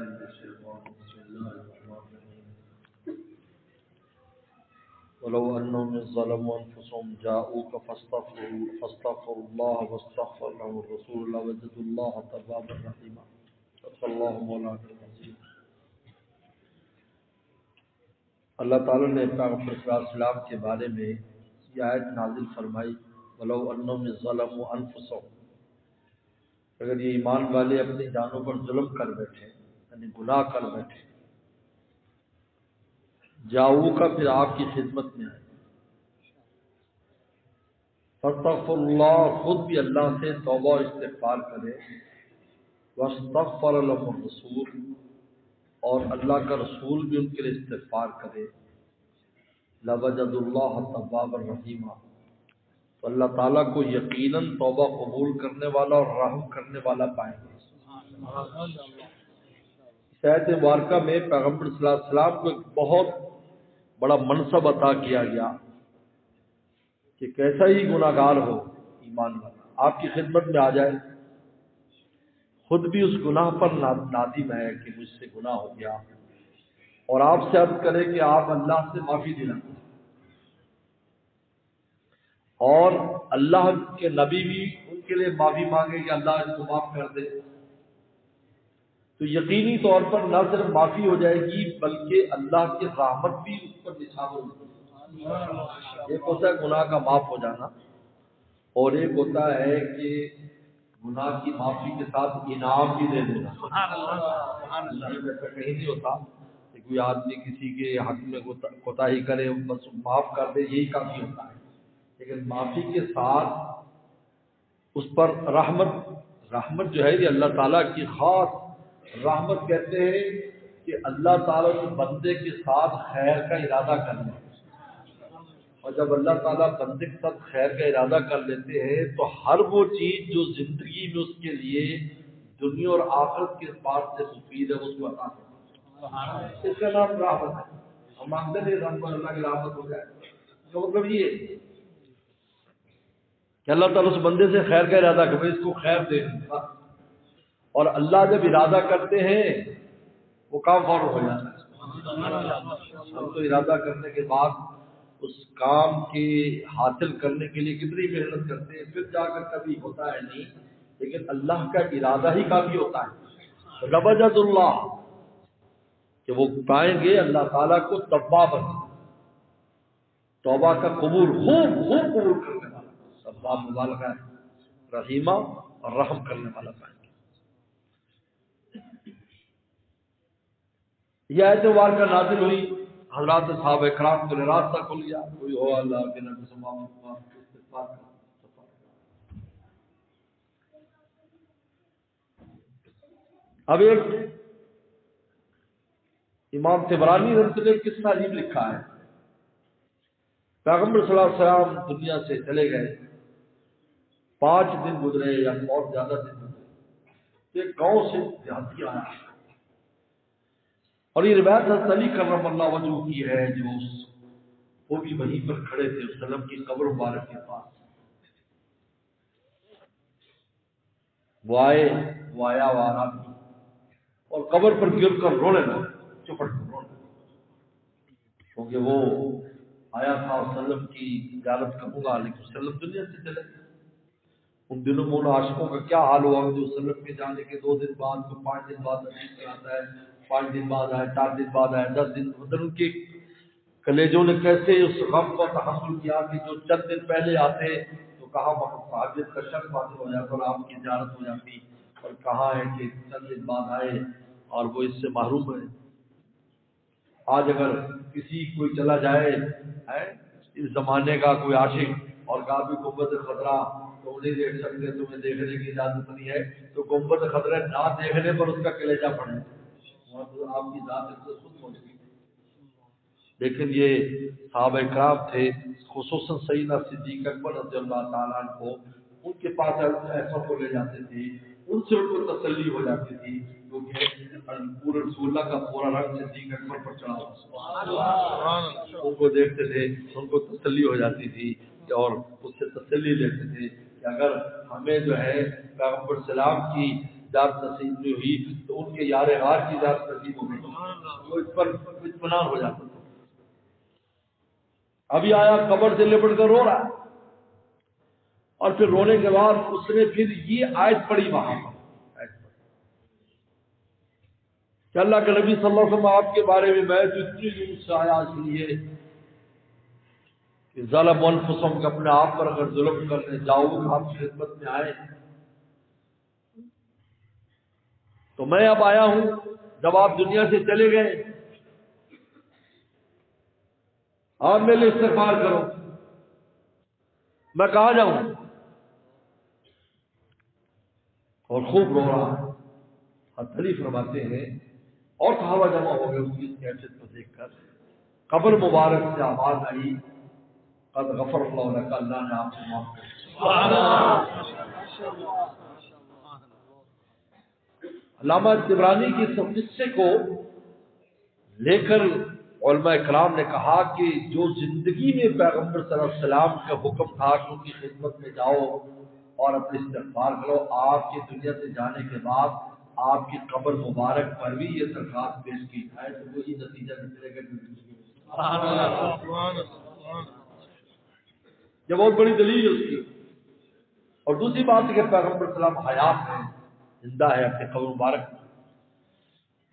بسم الله الرحمن الرحيم ولو أنهم ظلموا أنفسهم جاءوك فاستغفروا الله واستغفر لهم الرسول لوجدوا الله توابا رحيما صدق الله مولانا العظيم۔ اللہ تعالیٰ نے پیغمبر صلی اللہ علیہ وسلم کے بارے میں یہ آیت نازل فرمائی، ولو انہم ظلموا انفسهم، اگر یہ ایمان والے اپنی جانوں پر ظلم کر بیٹھے یعنی گناہ کر بیٹھے، جاؤ کا پھر آپ کی خدمت میں آئے، فاستغفر اللہ، خود بھی اللہ سے توبہ اور استغفار کرے، واستغفر لهم الرسول، اور اللہ کا رسول بھی ان کے لیے استغفار کرے، لوجد اللہ توابا رحیما، تو اللہ تعالیٰ کو یقیناً توبہ قبول کرنے والا اور رحم کرنے والا پائیں گے۔ اس آیت مبارکہ میں پیغمبر صلی اللہ علیہ وسلم کو ایک بہت بڑا منصب عطا کیا گیا کہ کیسا ہی گناہ گار ہو ایمان والا آپ کی خدمت میں آ جائے، خود بھی اس گناہ پر نادم ہے کہ مجھ سے گناہ ہو گیا، اور آپ سے عرض کرے کہ آپ اللہ سے معافی دلائیں، اور اللہ کے نبی بھی ان کے لیے معافی مانگے کہ اللہ ان کو معاف کر دے، تو یقینی طور پر نہ صرف معافی ہو جائے گی بلکہ اللہ کی رحمت بھی اس پر نچھاور ہوگی۔ ایک ہوتا ہے گناہ کا معاف ہو جانا، اور ایک ہوتا ہے کہ گناہ کی معافی کے ساتھ انعام بھی دے دینا۔ اللہ میں کہیں نہیں ہوتا کہ کوئی آدمی کسی کے حق میں کوتاہی کرے بس معاف کر دے، یہی کافی ہوتا ہے، لیکن معافی کے ساتھ اس پر رحمت جو ہے یہ اللہ تعالیٰ کی خاص رحمت کہتے ہیں کہ اللہ تعالیٰ اس بندے کے ساتھ خیر کا ارادہ کر لے، اور جب اللہ تعالیٰ بندے کے ساتھ خیر کا ارادہ کر لیتے ہیں تو ہر وہ چیز جو زندگی میں اس کے لیے دنیا اور آخرت کے اعتبار سے مفید ہے اس کو عطا کرتا ہے۔ اس کا نام رحمت ہے۔ ہم مانگتے ہیں رحمت، اللہ کی رحمت ہو جائے، اس کا مطلب یہ ہے کہ اللہ تعالیٰ اس بندے سے خیر کا ارادہ کرے، اس کو خیر دے دے، اور اللہ جب ارادہ کرتے ہیں وہ کام فوراً ہو جاتا ہے۔ ہم تو ارادہ کرنے کے بعد اس کام کے حاصل کرنے کے لیے کتنی محنت کرتے ہیں، پھر جا کر کبھی ہوتا ہے نہیں، لیکن اللہ کا ارادہ ہی کافی ہوتا ہے۔ لوجد اللہ، کہ وہ پائیں گے اللہ تعالیٰ کو توابا، توبہ کا قبول خوب قبول کرنے والا، تواب مبالغہ ہے، رحیمہ اور رحم کرنے والا پائیں گے۔ یہ آیت مبارکہ نازل ہوئی، حضرات صحابہ کرام کو راستہ کھل گیا، کوئی ہو اللہ کے نبی سے استغفار کرو۔ اب ایک امام طبرانی رحمۃ اللہ علیہ قصہ عجیب لکھا ہے۔ پیغمبر صلی اللہ علیہ وسلم دنیا سے چلے گئے، 5 دن گزرے یا اور زیادہ دن گزرے، ایک گاؤں سے دیہاتی آیا، اور یہ روایت حضرت علی کرم اللہ وجہ کی ہے، جو وہ بھی وہیں پر کھڑے تھے وسلم کی قبر مبارک کے پاس۔ وہ آیا وہ آرام کی، اور قبر پر گر کر رونے لگا، چپٹ کر رونے لگا، کیونکہ وہ آیا تھا وسلم کی زیارت کروں گا، لیکن وسلم دنیا سے چلے گئے۔ ان دنوں میں ان عاشقوں کا کیا حال ہوا جو وسلم کے جانے کے 2 دن بعد، تو 5 دن بعد تشریف لاتا ہے، 5 دن بعد آئے، 4 دن بعد آئے، 10 دن، مطلب ان کے کلیجوں نے کیسے اس غم کو تحمل کیا کہ جو چند دن پہلے آتے تو کہاں صحابیت کا شرط حاصل ہو جاتا اور آپ کی زیارت ہو جاتی، اور کہاں ہے کہ چند دن بعد آئے اور وہ اس سے محروم ہے۔ آج اگر کسی کوئی چلا جائے اس زمانے کا کوئی عاشق اور کہا بھی گنبد خضرا تو نہیں دیکھ سکتے، تمہیں دیکھنے کی اجازت نہیں ہے، تو گنبد خضرا نہ دیکھنے پر اس کا کلیجہ پڑے، وہاں تو آپ کی ذات خود پہنچ گئی۔ لیکن یہ صحابہ کرام تھے، خصوصاً سیدنا صدیق اکبر رضی اللہ تعالیٰ عنہ کو ان کے پاس ایسا کو لے جاتے تھے، ان سے ان کو تسلی ہو جاتی تھی، کیونکہ پورے رسول اللہ کا پورا رنگ صدیق اکبر پر چڑھا ہوا، ان کو دیکھتے تھے ان کو تسلی ہو جاتی تھی، اور اس سے تسلی لیتے تھے کہ اگر ہمیں جو ہے پیغمبر سلام کی زیارت نصیب نہیں ہوئی تو ان کے یار غار کی زیارت نصیب ہو گئی، وہ اس پر اطمینان ہو جاتا تھا۔ ابھی آیا قبر سے لپٹ کر رو رہا ہے، اور پھر رونے کے بعد اس نے پھر یہ آیت پڑھی وہاں پر کہ اللہ کے نبی صلی اللہ علیہ وسلم آپ کے بارے میں جو اتنی دور سے آیا اس لیے کہ ظلم انفسهم کہ اپنے آپ پر اگر ظلم کرنے جاؤ آپ کی خدمت میں آئے تو میں اب آیا ہوں، جب آپ دنیا سے چلے گئے آپ میرے لیے استغفار کرو، میں کہاں جاؤں؟ اور خوب رو رہا ہے۔ حضرت علی فرماتے ہیں اور صحابہ جمع ہو گئے اس کی کیفیت کو دیکھ کر، قبر مبارک سے آواز آئی قد غفر اللہ لک، اللہ نے آپ کو معاف کر دیا۔ علامہ طبرانی کی اس قصے کو لے کر علماء کرام نے کہا کہ جو زندگی میں پیغمبر صلی اللہ علیہ وسلم کا حکم تھا کہ ان کی خدمت میں جاؤ اور اپنے استغفار کرو، آپ کی دنیا سے جانے کے بعد آپ کی قبر مبارک پر بھی یہ درخواست پیش کی جائے تو وہی نتیجہ نکلے گا۔ یہ بہت بڑی دلیل ہے اس کی۔ اور دوسری بات ہے کہ پیغمبر صلی اللہ علیہ وسلم حیات ہے، زندہ ہے، اپنے قبر مبارک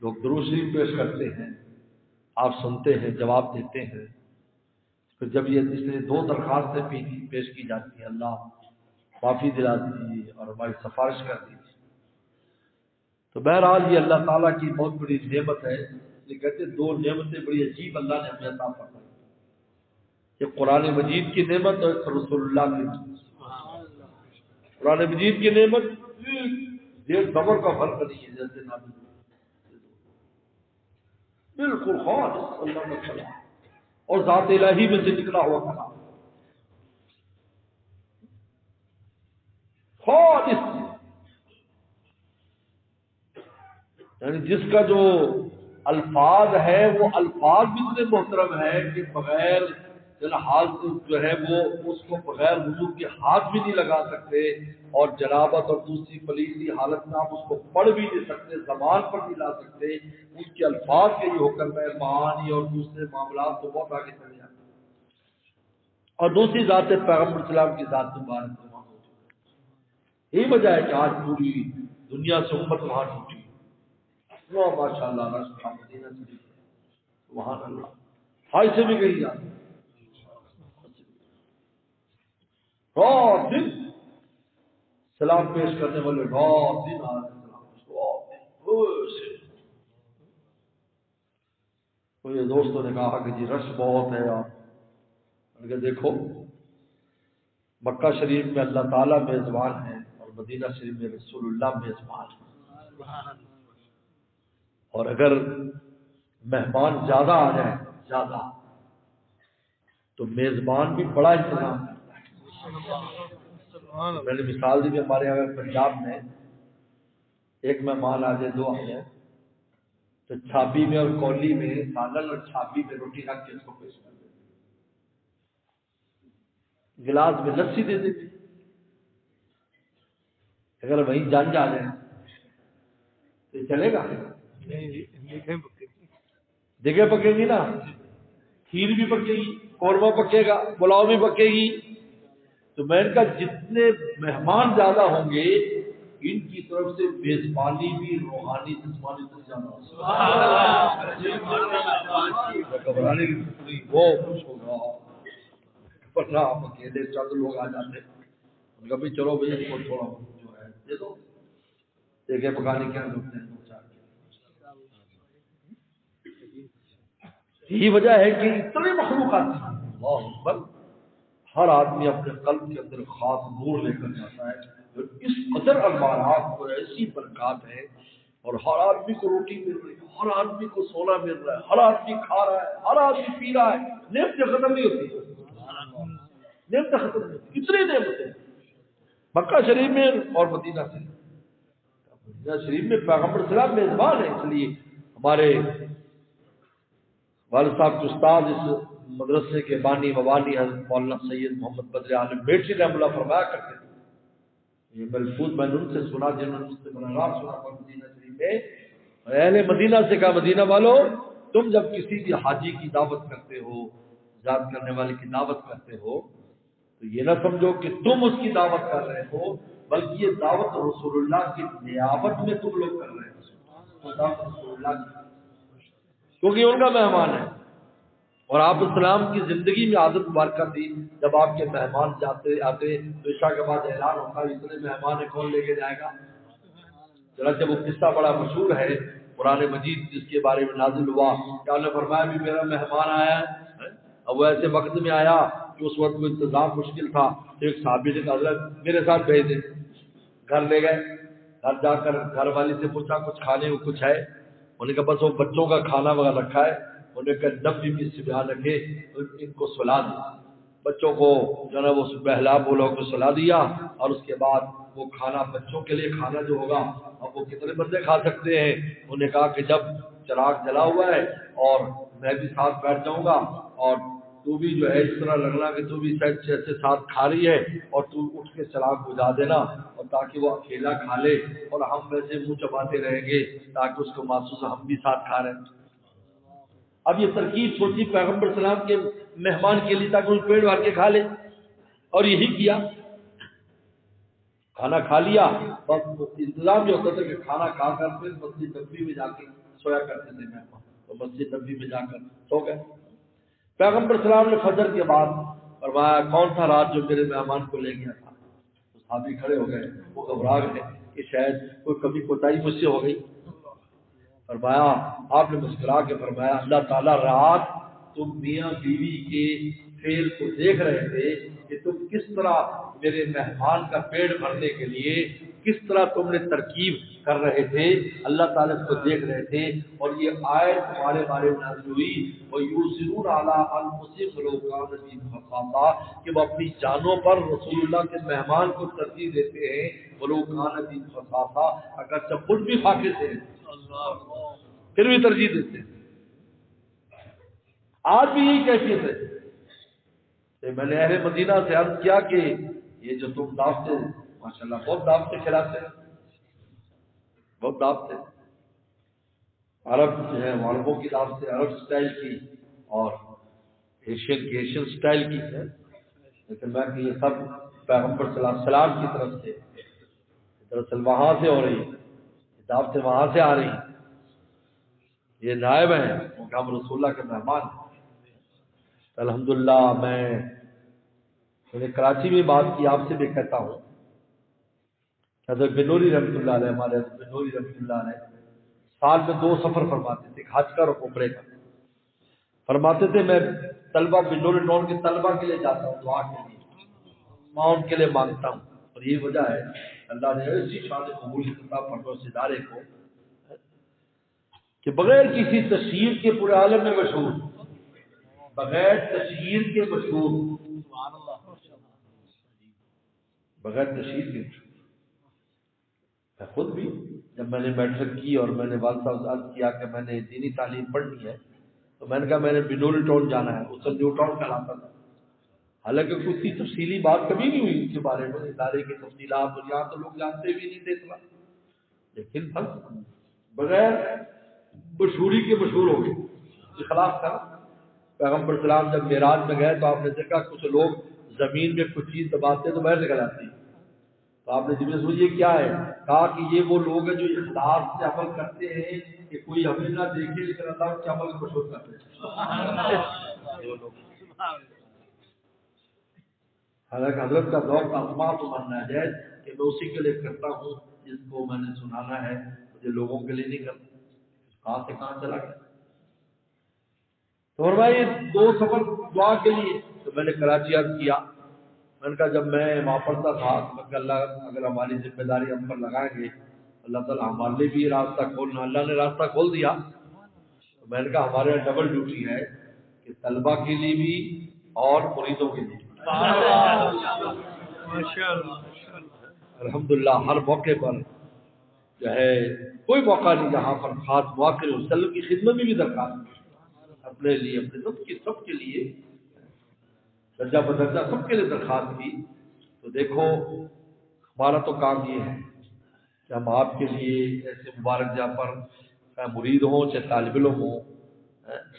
لوگ درود شریف پیش کرتے ہیں، آپ سنتے ہیں، جواب دیتے ہیں۔ پھر جب یہ اس لیے دو درخواستیں پیش کی جاتی ہیں، اللہ معافی دلا دیجیے اور ہماری سفارش کر دیجیے، تو بہرحال یہ اللہ تعالیٰ کی بہت بڑی نعمت ہے۔ یہ کہتے ہیں دو نعمتیں بڑی عجیب اللہ نے ہمیں عطا فرمائی، یہ قرآن مجید کی نعمت اور رسول اللہ کی نعمت۔ قرآن مجید کی نعمت یہ زبر کا فرق نہیں ہے، جیسے نبی بالکل خالص اللہ کا کلام اور ذات الہی میں سے نکلا ہوا کلام خالص، یعنی جس کا جو الفاظ ہے وہ الفاظ بھی اتنے محترم ہے کہ بغیر ہاتھ جو ہے وہ اس کو بغیر وضو کے ہاتھ بھی نہیں لگا سکتے، اور جنابت اور دوسری پلیتی حالت میں آپ اس کو پڑھ بھی نہیں سکتے، زبان پر نہیں لا سکتے۔ اس کے الفاظ کے یہ حکم ہے، معانی اور دوسرے معاملات تو بہت آگے چلے جاتے ہیں۔ اور دوسری ذات پیغمبر اسلام کی ذات مبارک یہی وجہ ہے کہ آج پوری دنیا سے امت وہاں ٹوٹی، ماشاء اللہ رشتہ مدینہ سے سبحان اللہ، حج سے بھی کہیں جاتے رات دن سلام پیش کرنے والے، رات دن آ رہے تو یہ دوستوں نے کہا کہ جی رش بہت ہے آپ کہ دیکھو مکہ شریف میں اللہ تعالیٰ میزبان ہے اور مدینہ شریف میں رسول اللہ میزبان ہے، اور اگر مہمان زیادہ آ جائیں زیادہ تو میزبان بھی بڑا انتظام کرتا ہے۔ میں نے مثال دی کہ ہمارے یہاں پنجاب میں ایک مہمان آ جائے، دو آ جائے تو چھابی میں اور کولی میں سالن اور چھابی میں روٹی رکھ کے اس کو پیش کر دیتے، گلاس میں لسی دے دیتے۔ اگر وہیں جان جا جائے تو چلے گا؟ جگہ پکے گی نا، کھیر بھی پکے گی، قورمہ پکے گا، پلاؤ بھی پکے گی۔ تو میں نے کہا جتنے مہمان زیادہ ہوں گے ان کی طرف سے میزبانی بھی روحانی جسمانی سے زیادہ گھبرانے کی نہیں، وہ خوش ہوگا، ورنہ آپ اکیلے چند لوگ آ جاتے کبھی چلو بھائی ان کو تھوڑا جو ہے دے دو، دیکھے پکانے کیا کرتے ہیں۔ یہی وجہ ہے کہ اتنے مخلوقات ہیں، اللہ اکبر، ہر آدمی اپنے قلب کے اندر خاص نور لے کر جاتا ہے، اور اس قدر انوارات کو ایسی برکات ہے، اور ہر آدمی کو روٹی مل رہی ہے، ہر آدمی کو سونا مل رہا ہے، ہر آدمی کھا رہا ہے، ہر آدمی پی رہا ہے، نعمتیں ختم نہیں ہوتی، نعمتیں ختم نہیں ہوتی، کتنی نعمتیں مکہ شریف میں اور مدینہ شریف۔ مدینہ شریف میں پیغمبر صلی اللہ علیہ وسلم میزبان ہے، اس لیے ہمارے والد صاحب کے استاد اس مدرسے کے بانی موالی حضرت مولانا سید محمد بدر عالم بیٹھی رحمۃ اللہ فرمایا کرتے تھے، یہ ملفوظ میں نے ان سے سنا جنہوں نے اس سے براہ راست سنا مدینہ شریف میں. اہل مدینہ سے کہا مدینہ والوں تم جب کسی بھی حاجی کی دعوت کرتے ہو، ذات کرنے والے کی دعوت کرتے ہو، تو یہ نہ سمجھو کہ تم اس کی دعوت کر رہے ہو، بلکہ یہ دعوت رسول اللہ کی نیابت میں تم لوگ کر رہے ہو. تو دعوت رسول اللہ کی، کیونکہ ان کا مہمان ہے. اور آپ اسلام کی زندگی میں عادت مبارکہ تھی جب آپ کے مہمان جاتے آتے تو عشاء کے بعد اعلان ہوتا ہے اتنے مہمان ہے کون لے کے جائے گا. چنانچہ وہ قصہ بڑا مشہور ہے قرآن مجید جس کے بارے میں نازل ہوا کہ اللہ نے فرمایا بھی میرا مہمان آیا ہے. اب وہ ایسے وقت میں آیا کہ اس وقت کو انتظام مشکل تھا. ایک صحابی نے کہا حضرت میرے ساتھ بھیج دیں. گھر لے گئے. گھر جا کر گھر والی سے پوچھا کچھ کھانے کو کچھ ہے؟ انہوں نے کہا بس وہ بچوں کا کھانا وغیرہ رکھا ہے. انہوں نے کہا نبی بھی سے بیان رکھے ان کو سلا دیا. بچوں کو جو ہے وہ بہلا بولا کو سلا دیا اور اس کے بعد وہ کھانا بچوں کے لیے کھانا جو ہوگا اب وہ کتنے بندے کھا سکتے ہیں. انہوں نے کہا کہ جب چراغ جلا ہوا ہے اور میں بھی ساتھ بیٹھ جاؤں گا اور تو بھی جو ہے اس طرح لگنا کہ تو بھی سے ساتھ کھا رہی ہے اور تو اٹھ کے چراغ بجھا دینا اور تاکہ وہ اکیلا کھا لے اور ہم ویسے منہ چباتے رہیں گے تاکہ اس کو محسوس ہم بھی ساتھ کھا رہے ہیں. اب یہ ترکیب سوچی پیغمبر سلام کے مہمان کے لیے تاکہ وہ پیٹ بھر کے کھا لے اور یہی کیا. کھانا کھا لیا. بس انتظام یہ ہوتا تھا کہ کھانا کھا کر پھر مسجد نبوی میں جا کے سویا کرتے تھے مہمان. تو مسجد نبوی میں جا کر سو گئے. پیغمبر سلام نے فجر کے بعد فرمایا کون تھا رات جو میرے مہمان کو لے گیا تھا؟ تو صحابی کھڑے ہو گئے. وہ گھبرا گئے کہ شاید کوئی کمی کوتاہی مجھ سے ہو گئی. فرمایا آپ نے مسکرا کے فرمایا اللہ تعالیٰ رات تم میاں بیوی کے فعل کو دیکھ رہے تھے کہ تم کس طرح میرے مہمان کا پیٹ بھرنے کے لیے کس طرح تم نے ترکیب کر رہے تھے. اللہ تعالیٰ اس کو دیکھ رہے تھے اور یہ آیت تمہارے بارے میں نازل ہوئی وَيُؤْثِرُونَ عَلَىٰ أَنفُسِهِمْ وَلَوْ كَانَ بِهِمْ خَصَاصَةٌ کہ وہ اپنی جانوں پر رسول اللہ کے مہمان کو ترجیح دیتے ہیں وَلَوْ كَانَ بِهِمْ خَصَاصَةٌ اگرچہ خود بھی فاقد ہیں پھر بھی ترجیح دیتے ہیں. آج بھی یہی کیفیت ہے. میں نے اہل مدینہ سے عرض کیا کہ یہ جو تم دعوتیں ماشاءاللہ بہت دعوتیں کھلاتے ہیں بہت دعوتیں عرب جو ہے عربوں کی دعوتیں عرب سٹائل کی اور ایشین کی ایشین سٹائل کی ہے. لیکن میں کہ یہ سب پیغمبر صلی اللہ علیہ وسلم کی طرف سے دراصل وہاں سے ہو رہی ہے. دعوتیں وہاں سے آ رہی ہیں. یہ نائب ہیں کیونکہ ہم رسول اللہ کے مہمان ہیں. الحمدللہ میں نے کراچی میں بات کی آپ سے بھی کہتا ہوں. حضرت بنوری رحمۃ اللہ علیہ ہمارے حضرت بنوری رحمۃ اللہ علیہ سال میں 2 سفر فرماتے تھے حج کا اور عمرے کا. فرماتے تھے میں طلبہ بنوری ٹاؤن کے طلبہ کے لیے جاتا ہوں دعا کے لیے میں ان کے لیے مانگتا ہوں. اور یہ وجہ ہے اللہ نے ایسی شان قبولیت عطا فرمائی اس ادارے کو کہ بغیر کسی تشہیر کے پورے عالم میں مشہور بغیر تشہیر کے مشہور بغیر تشہیر کے مشہور. میں خود بھی جب میں نے میٹرک کی اور میں نے والد صاحب سے عرض کیا کہ میں نے دینی تعلیم پڑھنی ہے تو میں نے کہا میں نے بنوری ٹاؤن جانا ہے. اس سے نیو ٹاؤن کہلاتا تھا. حالانکہ کچھ تفصیلی بات کبھی نہیں ہوئی اس کے بارے میں ادارے کی تفصیلات اور یہاں تو لوگ جانتے بھی نہیں تھے اتنا. لیکن بس بغیر مشہوری کے مشہور ہو گئے. اخلاص تھا. پیغمبر سلام جب معراج میں گئے تو آپ نے دیکھا کچھ لوگ زمین میں کچھ چیز دباتے تو باہر نکل آتی ہے. تو آپ نے جب سوچ یہ کیا ہے کہا کہ یہ وہ لوگ ہیں جو اخلاص سے عمل کرتے ہیں کہ کوئی ہمیں نہ دیکھے لیکن اللہ کے عمل کو مشہور کرتے ہیں. حالانکہ حضرت کا دور کا اسماء تو ماننا ہے کہ میں اسی کے لیے کرتا ہوں جس کو میں نے سنانا ہے مجھے لوگوں کے لیے نہیں کرتا. کہاں سے کہاں چلا گیا. تو فرمایا 2 سفر دعا کے لیے تو میں نے کراچی عرض کیا. میں نے کہا جب میں وہاں پڑھتا تھا کہ اللہ اگر ہماری ذمہ داری ہم پر لگائیں گے اللہ تعالیٰ ہمارے لیے بھی راستہ کھولنا. اللہ نے راستہ کھول دیا. تو میں نے کہا ہمارے یہاں ڈبل ڈیوٹی ہے کہ طلبہ کے لیے بھی اور مریدوں کے لیے. الحمدللہ ہر موقع پر جو ہے کوئی موقع نہیں جہاں پر خاص مواقع وسلم کی خدمت میں بھی درکار اپنے لیے اپنے سب کے لیے درجہ بدرجہ سب کے لیے درخواست کی. تو دیکھو ہمارا تو کام یہ ہے کہ ہم آپ کے لیے ایسے مبارک جہاں پر چاہے مرید ہوں چاہے طالب علم ہوں،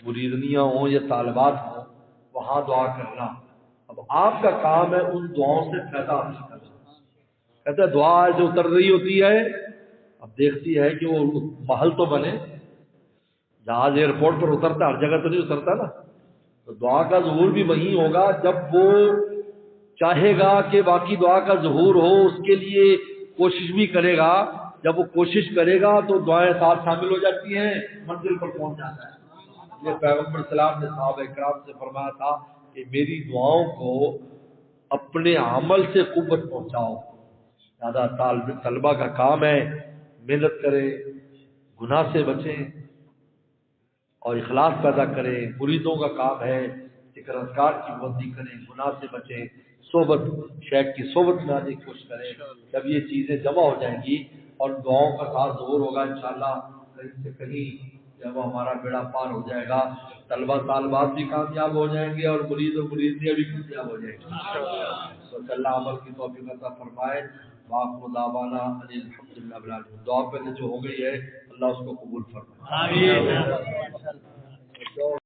مریدنیاں ہوں یا طالبات ہوں، وہاں دعا کرنا۔ اب آپ کا کام ہے ان دعاؤں سے فائدہ حاصل کرنا۔ کہتے ہیں دعا جو اتر رہی ہوتی ہے، اب دیکھتی ہے کہ وہ محل تو بنے، جہاز ایئرپورٹ پر اترتا ہر جگہ تو نہیں اترتا نا، تو دعا کا ظہور بھی وہیں ہوگا جب وہ چاہے گا کہ باقی دعا کا ظہور ہو، اس کے لیے کوشش بھی کرے گا۔ جب وہ کوشش کرے گا تو دعائیں ساتھ شامل ہو جاتی ہیں، منزل پر پہنچ جاتا ہے۔ یہ پیغمبر اسلام نے صحابہ کرام سے فرمایا تھا کہ میری دعاؤں کو اپنے عمل سے قوت پہنچاؤ۔ زیادہ طلبہ کا کام ہے محنت کرے، گناہ سے بچیں اور اخلاص پیدا کریں۔ مریدوں کا کام ہے ذکر اذکار کی بلندی کریں، گناہ سے بچیں، صحبت شیخ کی صحبت میں آنے کی کوشش کریں۔ جب یہ چیزیں جمع ہو جائیں گی اور دعاؤں کا خاص ظہور ہوگا انشاءاللہ، کہیں سے کہیں جب ہمارا بیڑا پار ہو جائے گا، طلبہ طالبات بھی کامیاب ہو جائیں گے اور مریدیاں بھی کامیاب ہو جائیں گی۔ تو اللہ عمل کی توفیق عطا فرمائے۔ وآخر دعوانا ان الحمدللہ رب العالمین۔ دعا پہلے جو ہو گئی ہے اللہ اس کو قبول فرمائے۔ آمین۔